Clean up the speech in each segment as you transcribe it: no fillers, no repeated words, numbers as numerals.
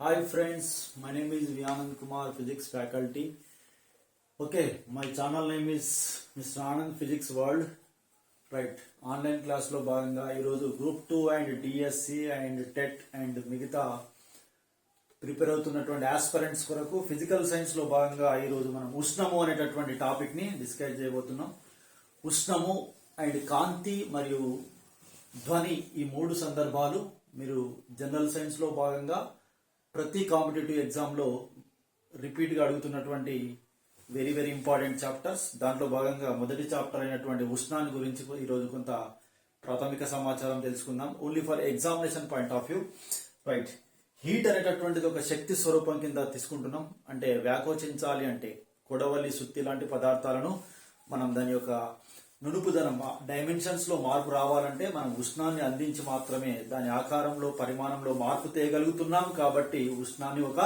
Hi friends, my name is Vyanand Kumar, Physics faculty. Okay, my channel name is Mr. Anand Physics World. Right, online క్లాస్లో భాగంగా ఈరోజు group 2 and DSC and TET and మిగతా prepare అవుతున్నటువంటి aspirants కొరకు physical సైన్స్లో భాగంగా ఈరోజు మనం ఉష్ణము అనేటటువంటి టాపిక్ని డిస్కస్ చేయబోతున్నాం. ఉష్ణము అండ్ కాంతి మరియు ధ్వని ఈ మూడు సందర్భాలు మీరు జనరల్ సైన్స్లో భాగంగా ప్రతి కాంపిటేటివ్ ఎగ్జామ్లో రిపీట్గా అడుగుతున్నటువంటి వెరీ వెరీ ఇంపార్టెంట్ చాప్టర్స్. దాంట్లో భాగంగా మొదటి చాప్టర్ అయినటువంటి ఉష్ణాన్ని గురించి ఈరోజు కొంత ప్రాథమిక సమాచారం తెలుసుకుందాం. Only for examination point of view. Right, heat అనేటటువంటిది ఒక శక్తి స్వరూపం కింద తీసుకుంటున్నాం. అంటే వ్యాకోచించాలి అంటే కొడవలి, సుత్తి లాంటి పదార్థాలను మనం దాని యొక్క నునుపుదనం డైమెన్షన్స్ లో మార్పు రావాలంటే మనం ఉష్ణాన్ని అందించి మాత్రమే దాని ఆకారంలో పరిమాణంలో మార్పు తేయగలుగుతున్నాం. కాబట్టి ఉష్ణాన్ని ఒక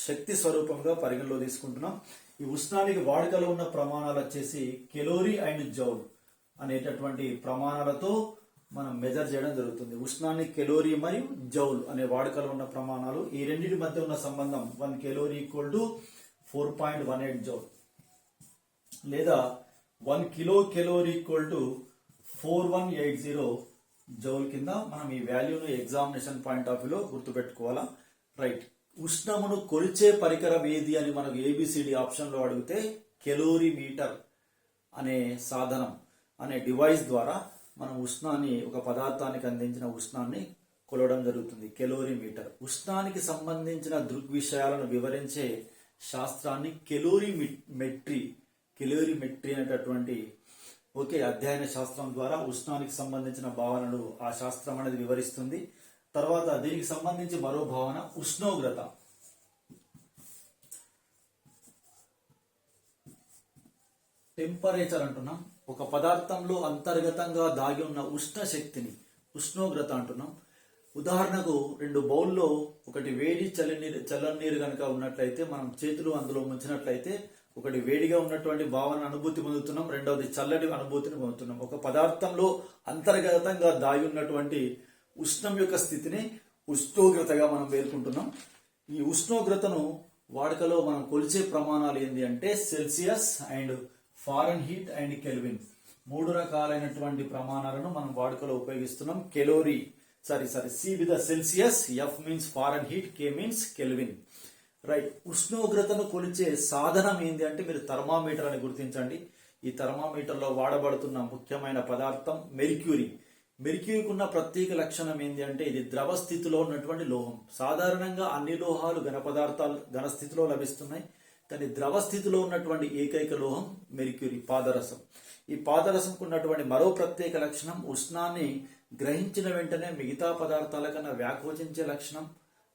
శక్తి స్వరూపంగా పరిగణలో తీసుకుంటున్నాం. ఈ ఉష్ణానికి వాడుకలో ఉన్న ప్రమాణాలు వచ్చేసి కెలోరీ అండ్ జౌల్ అనేటటువంటి ప్రమాణాలతో మనం మెజర్ చేయడం జరుగుతుంది. ఉష్ణాన్ని కెలోరీ మరియు జౌల్ అనే వాడుకలో ఉన్న ప్రమాణాలు. ఈ రెండింటి మధ్య ఉన్న సంబంధం 1 కెలోరీ ఈక్వల్ టు 4.18 జౌల్ లేదా 1 kilo calorie equal to 4180 joule కింద మనం ఈ వాల్యూను ఎగ్జామినేషన్ పాయింట్ ఆఫ్ వ్యూలో గుర్తుపెట్టుకోవాలా. రైట్, ఉష్ణమును కొలిచే పరికరం ఏది అని మనకు ఏబిసిడి ఆప్షన్లో అడిగితే కెలోరీ మీటర్ అనే సాధనం అనే డివైస్ ద్వారా మనం ఉష్ణాన్ని, ఒక పదార్థానికి అందించిన ఉష్ణాన్ని కొలవడం జరుగుతుంది. కెలోరీ మీటర్ ఉష్ణానికి సంబంధించిన దృగ్విషయాలను వివరించే శాస్త్రాన్ని కెలోరీమెట్రీ అనేటటువంటి అధ్యయన శాస్త్రం ద్వారా ఉష్ణానికి సంబంధించిన భావనలు ఆ శాస్త్రం అనేది వివరిస్తుంది. తర్వాత దీనికి సంబంధించి మరో భావన ఉష్ణోగ్రత. టెంపరేచర్ అంటున్నాం. ఒక పదార్థంలో అంతర్గతంగా దాగి ఉన్న ఉష్ణ శక్తిని ఉష్ణోగ్రత అంటున్నాం. ఉదాహరణకు 2 బౌల్లో ఒకటి వేడి చల్లనీరు కనుక ఉన్నట్లయితే మనం చేతులు అందులో ముంచినట్లయితే ఒకటి వేడిగా ఉన్నటువంటి భావన అనుభూతి పొందుతున్నాం, రెండవది చల్లటి అనుభూతిని పొందుతున్నాం. ఒక పదార్థంలో అంతర్గతంగా దాగి ఉన్నటువంటి ఉష్ణం యొక్క స్థితిని ఉష్ణోగ్రతగా మనం పేర్కొంటున్నాం. ఈ ఉష్ణోగ్రతను వాడుకలో మనం కొలిచే ప్రమాణాలు ఏంటి అంటే Celsius and Fahrenheit and kelvin. 3 రకాలైనటువంటి ప్రమాణాలను మనం వాడుకలో ఉపయోగిస్తున్నాం. C with Celsius, F means Fahrenheit, K means kelvin. Right, ఉష్ణోగ్రతను కొలిచే సాధనం ఏంటి అంటే మీరు థర్మామీటర్ అని గుర్తించండి. ఈ థర్మామీటర్లో వాడబడుతున్న ముఖ్యమైన పదార్థం మెర్క్యూరీ. మెర్క్యూరీకి ఉన్న ప్రత్యేక లక్షణం ఏంటి అంటే ఇది ద్రవ స్థితిలో ఉన్నటువంటి లోహం. సాధారణంగా అన్ని లోహాలు ఘన స్థితిలో లభిస్తున్నాయి, కానీ ద్రవ స్థితిలో ఉన్నటువంటి ఏకైక లోహం మెర్క్యూరీ, పాదరసం. ఈ పాదరసంకు ఉన్నటువంటి మరో ప్రత్యేక లక్షణం ఉష్ణాన్ని గ్రహించిన వెంటనే మిగతా పదార్థాల కన్నా వ్యాకోచించే లక్షణం,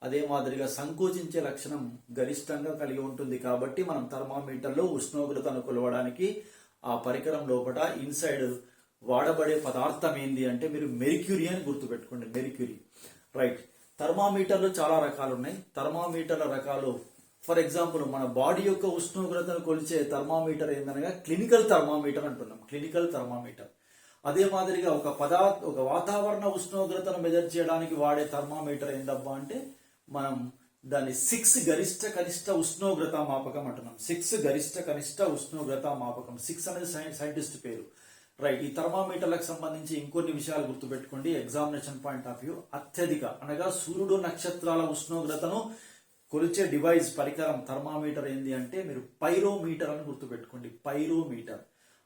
అదే మాదిరిగా సంకోచించే లక్షణం గరిష్టంగా కలిగి ఉంటుంది. కాబట్టి మనం థర్మామీటర్లో ఉష్ణోగ్రతను కొలవడానికి ఆ పరికరం లోపల ఇన్సైడ్ వాడబడే పదార్థం ఏంది అంటే మీరు మెర్క్యూరీ అని గుర్తుపెట్టుకోండి. మెర్క్యూరీ. రైట్, థర్మామీటర్లు చాలా రకాలు ఉన్నాయి. థర్మామీటర్ల రకాలు ఫర్ ఎగ్జాంపుల్ మన బాడీ యొక్క ఉష్ణోగ్రతను కొలిచే థర్మామీటర్ ఏందనగా క్లినికల్ థర్మామీటర్ అంటున్నాం. Clinical thermometer. అదే మాదిరిగా ఒక వాతావరణ ఉష్ణోగ్రతను మెజర్ చేయడానికి వాడే థర్మామీటర్ ఏందబ్బా అంటే మనం దాన్ని 6 గరిష్ట కనిష్ట ఉష్ణోగ్రత మాపకం అంటున్నాం. 6 గరిష్ట కనిష్ట ఉష్ణోగ్రత మాపకం. 6 అనేది సైంటిస్ట్ పేరు. రైట్, ఈ థర్మామీటర్లకు సంబంధించి ఇంకొన్ని విషయాలు గుర్తుపెట్టుకోండి ఎగ్జామినేషన్ పాయింట్ ఆఫ్ వ్యూ. అత్యధిక అనగా సూర్యుడు, నక్షత్రాల ఉష్ణోగ్రతను కొలిచే డివైస్ పరికరం థర్మామీటర్ ఏంది అంటే మీరు పైరోమీటర్ అని గుర్తుపెట్టుకోండి. పైరోమీటర్.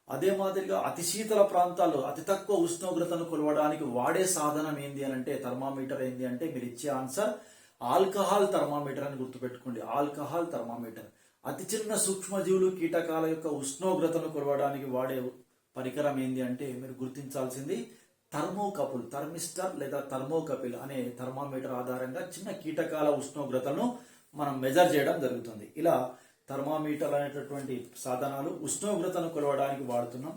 అదే మాదిరిగా అతి శీతల ప్రాంతాల్లో అతి తక్కువ ఉష్ణోగ్రతను కొలవడానికి వాడే సాధనం ఏంది అని అంటే థర్మామీటర్ ఏంది అంటే మీరు ఇచ్చే ఆన్సర్ ఆల్కహాల్ థర్మామీటర్ అని గుర్తుపెట్టుకోండి. Alcohol thermometer. అతి చిన్న సూక్ష్మజీవులు, కీటకాల యొక్క ఉష్ణోగ్రతను కొలవడానికి వాడే పరికరం ఏంది అంటే మీరు గుర్తించాల్సింది థర్మోకపుల్, థర్మిస్టర్ లేదా థర్మోకపిల్ అనే థర్మామీటర్ ఆధారంగా చిన్న కీటకాల ఉష్ణోగ్రతను మనం మెజర్ చేయడం జరుగుతుంది. ఇలా థర్మామీటర్ అనేటటువంటి సాధనాలు ఉష్ణోగ్రతను కొలవడానికి వాడుతున్నాం.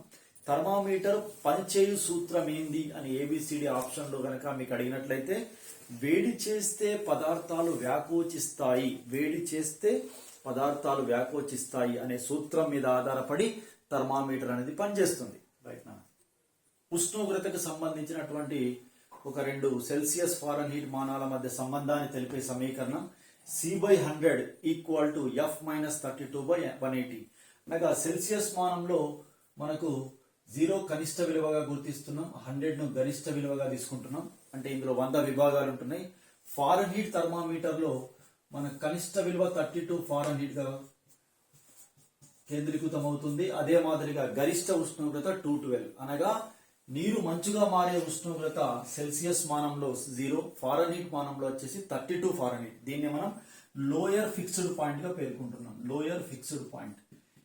థర్మామీటర్ పనిచేయు సూత్రం ఏంది అని ఏబిసిడి ఆప్షన్లో కనుక మీకు అడిగినట్లయితే వేడి చేస్తే పదార్థాలు వ్యాకోచిస్తాయి, వేడి చేస్తే పదార్థాలు వ్యాకోచిస్తాయి అనే సూత్రం మీద ఆధారపడి థర్మామీటర్ అనేది పనిచేస్తుంది. రైట్ నా ఉష్ణోగ్రతకు సంబంధించినటువంటి ఒక 2 సెల్సియస్ ఫారెన్హీట్ మానాల మధ్య సంబంధాన్ని తెలిపే సమీకరణం C/100 equal to F minus 32/180. అనగా సెల్సియస్ మానంలో మనకు 0 కనిష్ట విలువగా గుర్తిస్తున్నాం, 100 ను గరిష్ట విలువగా తీసుకుంటున్నాం. అంటే ఇందులో 100 విభాగాలు ఉంటున్నాయి. ఫారెన్హీట్ థర్మామీటర్ లో మన కనిష్ట విలువ 32 ఫారెన్హీట్ గా కేంద్రీకృతం అవుతుంది. అదే మాదిరిగా గరిష్ట ఉష్ణోగ్రత 212. అనగా నీరు మంచుగా మారే ఉష్ణోగ్రత సెల్సియస్ మానంలో 0, ఫారెన్హీట్ మానంలో వచ్చేసి 32 ఫారెన్హీట్. దీన్ని మనం లోయర్ ఫిక్స్డ్ పాయింట్ గా పేర్కొంటున్నాం. Lower fixed point.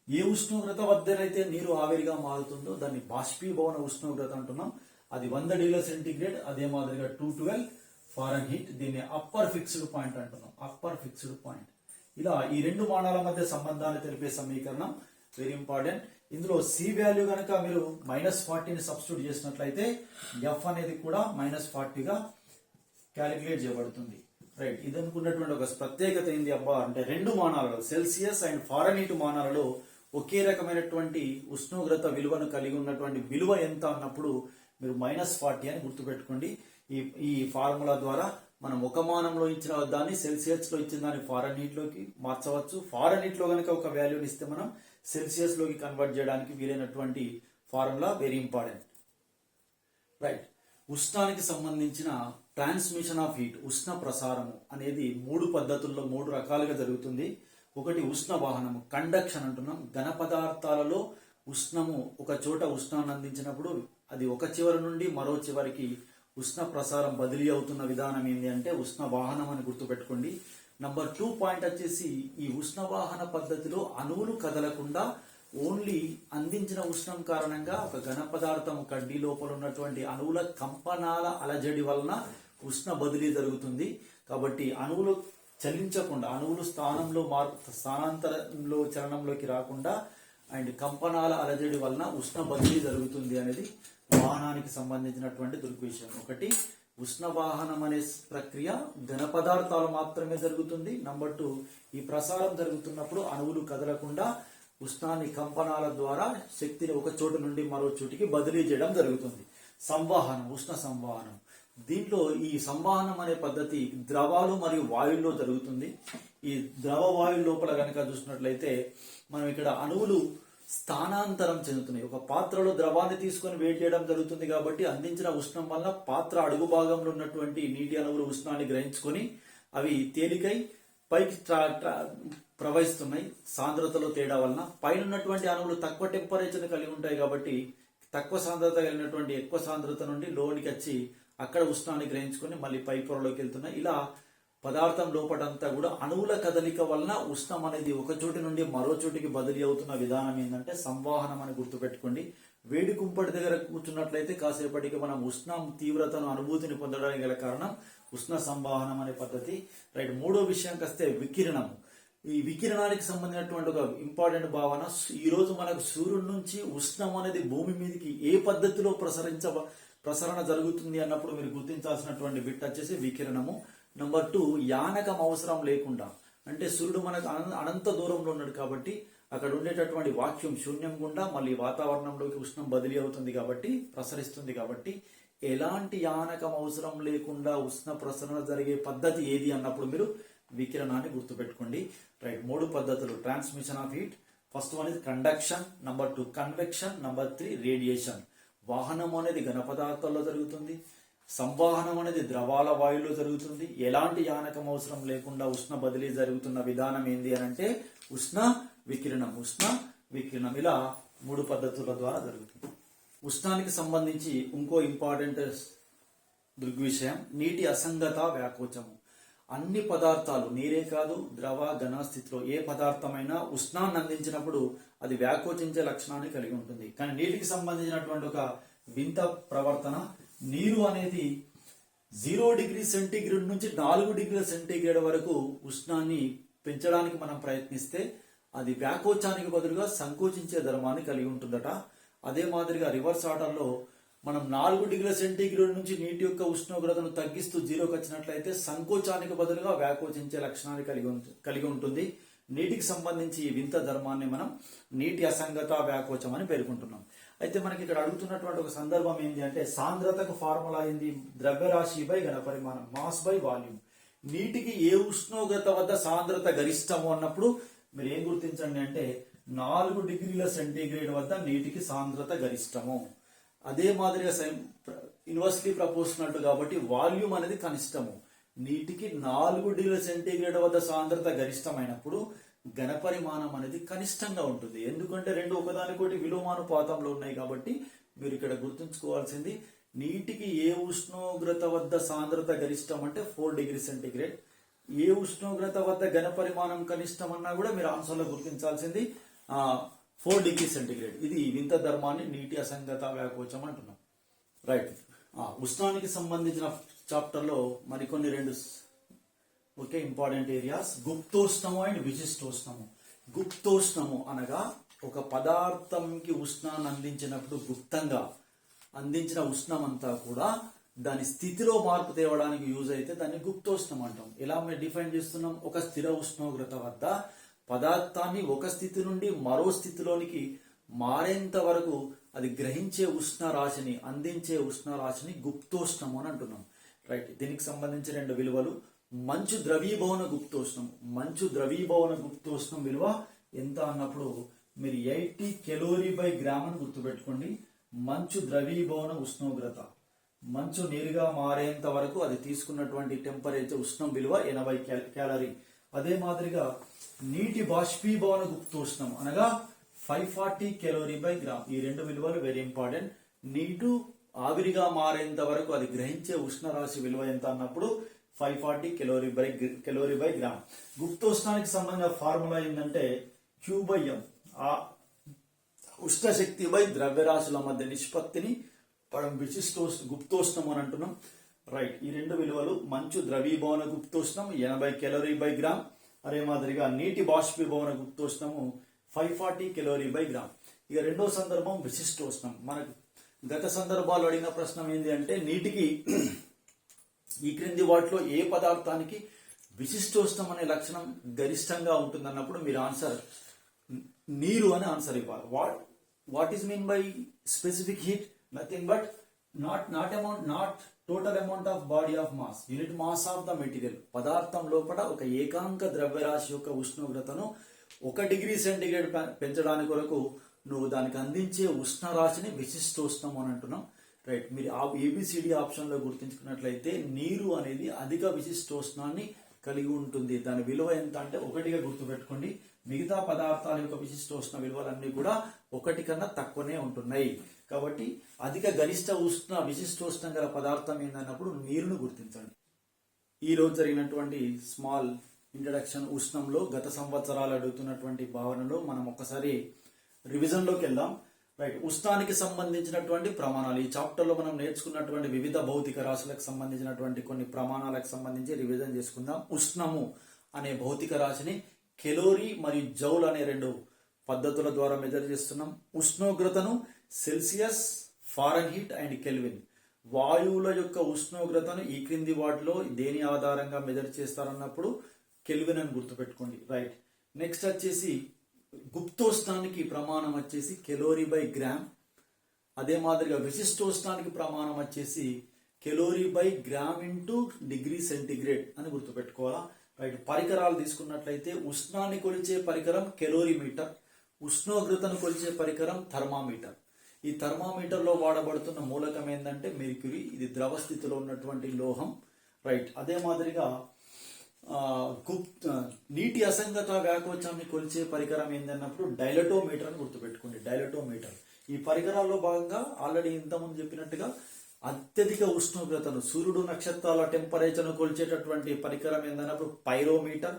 ఏ ఉష్ణోగ్రత వద్దనైతే నీరు ఆవిరిగా మారుతుందో దాన్ని బాష్పీభవన ఉష్ణోగ్రత అంటున్నాం. అది 100 డిగ్రీల సెంటీగ్రేడ్. అదే మాదిరిగా 212 ఫారెన్హీట్. దీన్ని అప్పర్ ఫిక్స్డ్ పాయింట్ అంటున్నాం. Upper fixed point. ఇలా ఈ రెండు మానాల మధ్య సంబంధాన్ని తెలిపే సమీకరణం వెరీ ఇంపార్టెంట్. ఇందులో సి వాల్యూ కనుక మీరు -40ని సబ్స్టిట్యూట్ చేసినట్లయితే ఎఫ్ అనేది కూడా -40గా క్యాలిక్యులేట్ చేయబడుతుంది. రైట్. ఇది అనుకున్నటువంటి ఒక ప్రత్యేకత ఏంది అబ్బా అంటే రెండు మానాలలో సెల్సియస్ అండ్ ఫారెన్హీట్ మానాలలో ఒకే రకమైనటువంటి ఉష్ణోగ్రత విలువను కలిగి ఉన్నటువంటి విలువ ఎంత అన్నప్పుడు మీరు -40 అని గుర్తుపెట్టుకోండి. ఈ ఫార్ములా ద్వారా మనం ఒక మానంలో ఇచ్చిన దాన్ని సెల్సియస్ లో ఇచ్చిన దాన్ని ఫారెన్హీట్ లోకి మార్చవచ్చు. ఫారెన్హీట్ లో కనుక ఒక వాల్యూని ఇస్తే మనం సెల్సియస్ లోకి కన్వర్ట్ చేయడానికి వీలైనటువంటి ఫార్ములా వెరీ ఇంపార్టెంట్. రైట్. ఉష్ణానికి సంబంధించిన ట్రాన్స్మిషన్ ఆఫ్ హీట్, ఉష్ణ ప్రసారము అనేది 3 పద్ధతుల్లో 3 రకాలుగా జరుగుతుంది. ఒకటి ఉష్ణ వాహనము, కండక్షన్ అంటున్నాం. ఘన పదార్థాలలో ఉష్ణము ఒక చోట ఉష్ణాన్ని అందించినప్పుడు అది ఒక చివరి నుండి మరో చివరికి ఉష్ణ ప్రసారం బదిలీ అవుతున్న విధానం ఏంటి అంటే ఉష్ణ వాహనం అని గుర్తుపెట్టుకోండి. నంబర్ 2 పాయింట్ వచ్చేసి ఈ ఉష్ణ వాహన పద్ధతిలో అణువులు కదలకుండా ఓన్లీ అందించిన ఉష్ణం కారణంగా ఒక ఘన పదార్థం కడ్డీ లోపల ఉన్నటువంటి అణువుల కంపనాల అలజడి వలన ఉష్ణ బదిలీ జరుగుతుంది. కాబట్టి అణువులు చలించకుండా, అణువులు స్థానాంతరంలో చలనంలోకి రాకుండా అండ్ కంపనాల అలజడి వలన ఉష్ణ బదిలీ జరుగుతుంది అనేది వాహనానికి సంబంధించినటువంటి దృగ్విషయం. ఒకటి ఉష్ణ వాహనం అనే ప్రక్రియ ఘన పదార్థాలు మాత్రమే జరుగుతుంది. నంబర్ 2 ఈ ప్రసారం జరుగుతున్నప్పుడు అణువులు కదలకుండా ఉష్ణాన్ని కంపనాల ద్వారా శక్తిని ఒక చోటు నుండి మరో చోటికి బదిలీ చేయడం జరుగుతుంది. సంవాహనం, ఉష్ణ సంవాహనం. దీంట్లో ఈ సంవాహనం అనే పద్ధతి ద్రవాలు మరియు వాయువుల్లో జరుగుతుంది. ఈ ద్రవ వాయువు లోపల కనుక చూసినట్లయితే మనం ఇక్కడ అణువులు స్థానాంతరం చెందుతున్నాయి. ఒక పాత్రలో ద్రవాన్ని తీసుకొని వేడి చేయడం జరుగుతుంది కాబట్టి అందించిన ఉష్ణం వల్ల పాత్ర అడుగు భాగంలో ఉన్నటువంటి నీటి అణువులు ఉష్ణాన్ని గ్రహించుకొని అవి తేలికై పైకి ప్రవహిస్తున్నాయి. సాంద్రతలో తేడా వలన పైన ఉన్నటువంటి అణువులు తక్కువ టెంపరేచర్ కలిగి ఉంటాయి కాబట్టి తక్కువ సాంద్రత కలిగినటువంటి ఎక్కువ సాంద్రత నుండి లోనికి వచ్చి అక్కడ ఉష్ణాన్ని గ్రహించుకొని మళ్ళీ పై పొరలోకి వెళ్తున్నాయి. ఇలా పదార్థం లోపలంతా కూడా అణువుల కదలిక వలన ఉష్ణం అనేది ఒక చోటి నుండి మరో చోటికి బదిలీ అవుతున్న విధానం ఏంటంటే సంవాహనం అని గుర్తుపెట్టుకోండి. వేడి కుంపటి దగ్గర కూర్చున్నట్లయితే కాసేపటికి మనం ఉష్ణం తీవ్రతను అనుభూతిని పొందడానికి గల కారణం ఉష్ణ సంవాహనం అనే పద్ధతి. రైట్. 3వ విషయానికి వస్తే వికిరణము. ఈ వికిరణానికి సంబంధించినటువంటి ఒక ఇంపార్టెంట్ భావన, ఈ రోజు మనకు సూర్యుడి నుంచి ఉష్ణం అనేది భూమి మీదకి ఏ పద్ధతిలో ప్రసరణ జరుగుతుంది అన్నప్పుడు మీరు గుర్తించాల్సినటువంటి బిట్ వచ్చేసి వికిరణము. నంబర్ 2 యానకం అవసరం లేకుండా, అంటే సూర్యుడు మనకు అనంత దూరంలో ఉన్నాడు కాబట్టి అక్కడ ఉండేటటువంటి వాక్యూమ్ శూన్యం గుండా మళ్ళీ వాతావరణంలోకి ఉష్ణం బదిలీ అవుతుంది కాబట్టి ప్రసరిస్తుంది. కాబట్టి ఎలాంటి యానకం అవసరం లేకుండా ఉష్ణ ప్రసరణ జరిగే పద్ధతి ఏది అన్నప్పుడు మీరు వికిరణాన్ని గుర్తుపెట్టుకోండి. రైట్. 3 పద్ధతులు transmission of heat. First one is conduction, number 2 convection, number 3 radiation. వాహనం అనేది ఘన పదార్థాల్లో జరుగుతుంది. సంవాహనం అనేది ద్రవాల వాయువులో జరుగుతుంది. ఎలాంటి యానకం అవసరం లేకుండా ఉష్ణ బదిలీ జరుగుతున్న విధానం ఏంది అని అంటే ఉష్ణ వికిరణం. ఉష్ణ వికిరణం ఇలా 3 పద్ధతుల ద్వారా జరుగుతుంది. ఉష్ణానికి సంబంధించి ఇంకో ఇంపార్టెంట్ దృగ్విషయం నీటి అసంగత వ్యాకోచము. అన్ని పదార్థాలు, నీరే కాదు ద్రవ ఘన స్థితిలో ఏ పదార్థమైనా ఉష్ణాన్ని అందించినప్పుడు అది వ్యాకోచించే లక్షణాన్ని కలిగి ఉంటుంది. కానీ నీటికి సంబంధించినటువంటి ఒక వింత ప్రవర్తన, నీరు అనేది 0 డిగ్రీ సెంటీగ్రేడ్ నుంచి 4 డిగ్రీల సెంటీగ్రేడ్ వరకు ఉష్ణాన్ని పెంచడానికి మనం ప్రయత్నిస్తే అది వ్యాకోచానికి బదులుగా సంకోచించే ధర్మాన్ని కలిగి ఉంటుందట. అదే మాదిరిగా రివర్స్ ఆర్డర్లో మనం 4 డిగ్రీల సెంటీగ్రేడ్ నుంచి నీటి యొక్క ఉష్ణోగ్రతను తగ్గిస్తూ 0కి వచ్చినట్లయితే సంకోచానికి బదులుగా వ్యాకోచించే లక్షణాన్ని కలిగి ఉంటుంది. నీటికి సంబంధించి ఈ వింత ధర్మాన్ని మనం నీటి అసంగత వ్యాకోచం అని పేర్కొంటున్నాం. అయితే మనకి ఇక్కడ అడుగుతున్నటువంటి ఒక సందర్భం ఏంటి అంటే సాంద్రతకు ఫార్ములా ఏంది? ద్రవ్యరాశి బై ఘన పరిమాణం, మాస్ బై వాల్యూమ్. నీటికి ఏ ఉష్ణోగ్రత వద్ద సాంద్రత గరిష్టము అన్నప్పుడు మీరు ఏం గుర్తించండి అంటే 4 డిగ్రీల సెంటీగ్రేడ్ వద్ద నీటికి సాంద్రత గరిష్టము. అదే మాదిరిగా ఇన్వర్స్లీ ప్రపోర్షనల్ కాబట్టి వాల్యూమ్ అనేది కనిష్టము. నీటికి 4 డిగ్రీల సెంటీగ్రేడ్ వద్ద సాంద్రత గరిష్టమైనప్పుడు ఘనపరిమాణం అనేది కనిష్టంగా ఉంటుంది. ఎందుకంటే రెండు ఒకదానికొకటి విలోమానుపాతంలో ఉన్నాయి కాబట్టి మీరు ఇక్కడ గుర్తుంచుకోవాల్సింది నీటికి ఏ ఉష్ణోగ్రత వద్ద సాంద్రత గరిష్టం అంటే 4 డిగ్రీ సెంటీగ్రేడ్. ఏ ఉష్ణోగ్రత వద్ద ఘనపరిమాణం కనిష్టం అన్నా కూడా మీరు ఆన్సర్లో గుర్తించాల్సింది 4 డిగ్రీ సెంటీగ్రేడ్. ఇది వింత ధర్మాన్ని నీటి అసంగత వ్యాకోచం అంటున్నాం. రైట్. ఉష్ణానికి సంబంధించిన చాప్టర్లో మరికొన్ని రెండు ఇంపార్టెంట్ ఏరియాస్ గుప్తోష్ణము అండ్ విశిష్టోష్ణము. గుప్తోష్ణము అనగా ఒక పదార్థంకి ఉష్ణాన్ని అందించినప్పుడు గుప్తంగా అందించిన ఉష్ణం అంతా కూడా దాని స్థితిలో మార్పు తేవడానికి యూజ్ అయితే దాన్ని గుప్తోష్ణం అంటాం. ఎలా మేము డిఫైన్ చేస్తున్నాం? ఒక స్థిర ఉష్ణోగ్రత వద్ద పదార్థాన్ని ఒక స్థితి నుండి మరో స్థితిలోనికి మారేంత వరకు అది గ్రహించే ఉష్ణ రాశిని అందించే ఉష్ణ రాశిని గుప్తోష్ణము అని అంటున్నాం. రైట్. దీనికి సంబంధించి రెండు విలువలు. మంచు ద్రవీభవన గుప్తోష్ణం. మంచు ద్రవీభవన గుప్తోష్ణం విలువ ఎంత అన్నప్పుడు మీరు 80 కెలోరీ బై గ్రామ్ అని గుర్తుపెట్టుకోండి. మంచు ద్రవీభవన ఉష్ణోగ్రత మంచు నీరుగా మారేంత వరకు అది తీసుకున్నటువంటి టెంపరేచర్ ఉష్ణం విలువ 80 క్యాలరీ. అదే మాదిరిగా నీటి బాష్పీభవన గుప్తోష్ణం అనగా 540 కెలోరీ బై గ్రామ్. ఈ రెండు విలువలు వెరీ ఇంపార్టెంట్. నీరు ఆవిరిగా మారేంత వరకు అది గ్రహించే ఉష్ణరాశి విలువ ఎంత అన్నప్పుడు 540 కెలోరీ బై గ్రామ్. గుప్తోష్ణానికి సంబంధించిన ఫార్ములా ఏంటంటే Q/M. ఆ ఉష్ణశక్తి బై ద్రవ్యరాశుల మధ్య నిష్పత్తిని మనం గుప్తోష్ణం అని అంటున్నాం. రైట్. ఈ రెండు విలువలు మంచు ద్రవీభవన గుప్తోష్ణం 80 కెలోరీ బై గ్రామ్. అదే మాదిరిగా నీటి బాష్పీభవన గుప్తోష్ణము 540 కెలోరీ బై గ్రామ్. ఇక రెండో సందర్భం విశిష్టోష్ణం. మనకు గత సందర్భాలు అడిగిన ప్రశ్న ఏంటి అంటే నీటికి ఈ క్రింది వాటిలో ఏ పదార్థానికి విశిష్టోష్ణం అనే లక్షణం గరిష్టంగా ఉంటుంది అన్నప్పుడు మీరు ఆన్సర్ నీరు అని ఆన్సర్ ఇవ్వాలి. What is mean by specific heat? Nothing but not total amount of body of mass, unit mass of the material. పదార్థం లోపల ఒక ఏకాంక ద్రవ్యరాశి యొక్క ఉష్ణోగ్రతను 1 డిగ్రీ సెంటీగ్రేడ్ పెంచడానికి కొరకు నువ్వు దానికి అందించే ఉష్ణరాశిని విశిష్టోష్ణం అని అంటున్నాం. రైట్. మీరు ABCD ఆప్షన్ లో గుర్తించుకున్నట్లయితే నీరు అనేది అధిక విశిష్టోష్ణాన్ని కలిగి ఉంటుంది. దాని విలువ ఎంత అంటే 1గా గుర్తుపెట్టుకోండి. మిగతా పదార్థాల యొక్క విశిష్టోష్ణ విలువలన్నీ కూడా 1 కన్నా తక్కువనే ఉంటున్నాయి. కాబట్టి అధిక గరిష్ట విశిష్టోష్ణం గల పదార్థం ఏంటన్నప్పుడు నీరును గుర్తించండి. ఈ రోజు జరిగినటువంటి స్మాల్ ఇంట్రడక్షన్ ఉష్ణంలో గత సంవత్సరాలు అడుగుతున్నటువంటి భావనలో మనం ఒకసారి రివిజన్ లోకి వెళ్దాం. రైట్. ఉష్ణానికి సంబంధించినటువంటి ప్రమాణాలు. ఈ చాప్టర్ లో మనం నేర్చుకున్నటువంటి వివిధ భౌతిక రాశులకు సంబంధించినటువంటి కొన్ని ప్రమాణాలకు సంబంధించి రివిజన్ చేసుకుందాం. ఉష్ణము అనే భౌతిక రాశిని కెలోరీ మరియు జౌల్ అనే రెండు పద్ధతుల ద్వారా మెజర్ చేస్తున్నాం. ఉష్ణోగ్రతను సెల్సియస్, ఫారెన్హీట్ అండ్ కెల్విన్. వాయువుల యొక్క ఉష్ణోగ్రతను ఈ క్రింది వాటిలో దేని ఆధారంగా మెజర్ చేస్తారన్నప్పుడు కెల్విన్ అని గుర్తుపెట్టుకోండి. రైట్. నెక్స్ట్ వచ్చేసి గుప్తోష్ణానికి ప్రమాణం వచ్చేసి కెలోరీ బై గ్రామ్. అదే మాదిరిగా విశిష్టోష్ణానికి ప్రమాణం వచ్చేసి calorie by gram into degree centigrade అని గుర్తుపెట్టుకోవాలా. రైట్. పరికరాలు తీసుకున్నట్లయితే ఉష్ణాన్ని కొలిచే పరికరం కెలోరీమీటర్, ఉష్ణోగ్రతను కొలిచే పరికరం థర్మామీటర్. ఈ థర్మామీటర్ లో వాడబడుతున్న మూలకం ఏంటంటే మెర్క్యూరీ. ఇది ద్రవ స్థితిలో ఉన్నటువంటి లోహం. రైట్. అదే మాదిరిగా నీటి అసంగత వ్యాకోచాన్ని కొలిచే పరికరం ఏంటన్నప్పుడు డైలటోమీటర్ అని గుర్తుపెట్టుకోండి. డైలటోమీటర్. ఈ పరికరాల్లో భాగంగా ఆల్రెడీ ఇంతకుముందు చెప్పినట్టుగా అత్యధిక ఉష్ణోగ్రతను సూర్యుడు నక్షత్రాల టెంపరేచర్ను కొలిచేటటువంటి పరికరం ఏందన్నప్పుడు పైరోమీటర్.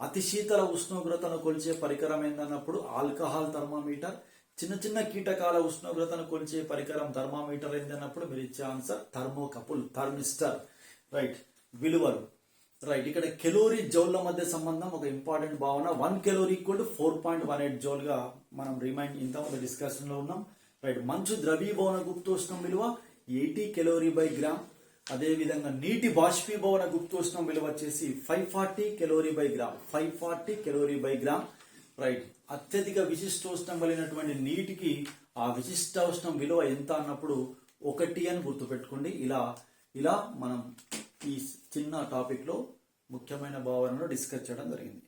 అతి శీతల ఉష్ణోగ్రతను కొలిచే పరికరం ఏందన్నప్పుడు ఆల్కహాల్ థర్మామీటర్. చిన్న చిన్న కీటకాల ఉష్ణోగ్రతను కొలిచే పరికరం థర్మామీటర్ ఏందన్నప్పుడు మీరు ఇచ్చే ఆన్సర్ థర్మోకపుల్, థర్మిస్టర్. రైట్. విలువలు. రైట్. ఇక్కడ కెలోరీ జౌల్ల మధ్య సంబంధం ఒక ఇంపార్టెంట్ భావన. 1 కెలోరీ ఈక్వల్ టు 4.18 జౌల్ గా మనం రిమైండ్ ఇంతకుముందు డిస్కషన్ లో ఉన్నాం. రైట్. మంచు ద్రవీభవన గుప్తోష్ణం విలువ 80 కెలోరీ బై గ్రామ్. అదే విధంగా నీటి బాష్పీభవన గుప్తోష్ణం విలువ వచ్చేసి 540 calorie by gram. 540 calorie by gram. Right. అత్యధిక విశిష్టోష్ణం కలిగినటువంటి నీటికి ఆ విశిష్టోష్ణం విలువ ఎంత అన్నప్పుడు 1 అని గుర్తుపెట్టుకోండి. ఇలా మనం ఈ చిన్న టాపిక్ లో ముఖ్యమైన భావనను డిస్కస్ చేయడం జరిగింది.